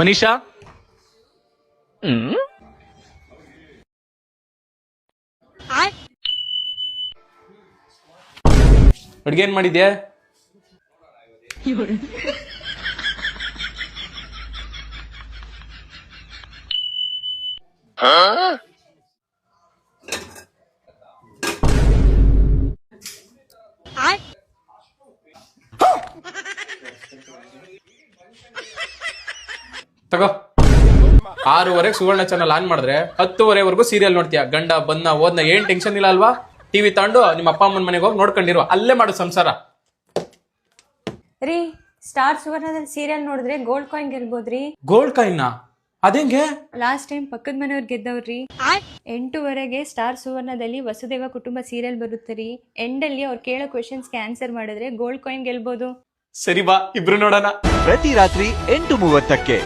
ಮನೀಷಾ ಅಡ್ಗೆ ಏನ್ ಮಾಡಿದ್ಯಾ? ತಗೋ 6:30 ಸುವರ್ಣ ಚಾನಲ್ ಆನ್ ಮಾಡಿದ್ರೆ 10:30ವರೆಗೂ ಸೀರಿಯಲ್ ನೋಡ್ತೀಯ. ಗಂಡ ಬಂದ ಓದ್ನ ಏನ್ ಟೆನ್ಷನ್ ಇಲ್ಲ ಅಲ್ವಾ? ಟಿವಿ ತಗೊಂಡು ನಿಮ್ಮ ಅಪ್ಪ ಅಮ್ಮನ ಮನೆಗೆ ಹೋಗಿ ನೋಡ್ಕೊಂಡಿರುವ, ಅಲ್ಲೇ ಮಾಡು ಸಂಸಾರ. ರೀ, ಸ್ಟಾರ್ ಸುವರ್ಣದಲ್ಲಿ ಸೀರಿಯಲ್ ನೋಡಿದ್ರೆ ಗೋಲ್ಡ್ ಕಾಯಿನ್ ಗೆಲ್ಬೋದ್ರಿ. ಗೋಲ್ಡ್ ಕಾಯಿನ್ ಅದೇಂಗೆ? ಲಾಸ್ಟ್ ಟೈಮ್ ಪಕ್ಕದ ಮನೆಯವ್ರು ಗೆದ್ದವ್ರಿ. 8:00ವರೆಗೆ ಸ್ಟಾರ್ ಸುವರ್ಣದಲ್ಲಿ ವಸುದೇವ ಕುಟುಂಬ ಸೀರಿಯಲ್ ಬರುತ್ತೆ ರೀ. ಎಂಡಲ್ಲಿ ಅವ್ರು ಕೇಳೋ ಕ್ವೆಶನ್ಸ್ಗೆ ಆನ್ಸರ್ ಮಾಡಿದ್ರೆ ಗೋಲ್ಡ್ ಕಾಯಿನ್ ಗೆಲ್ಬೋದು. ಸರಿ ಬಾ, ಇಬ್ರು ನೋಡೋಣ. ಪ್ರತಿ ರಾತ್ರಿ 8:30ಕ್ಕೆ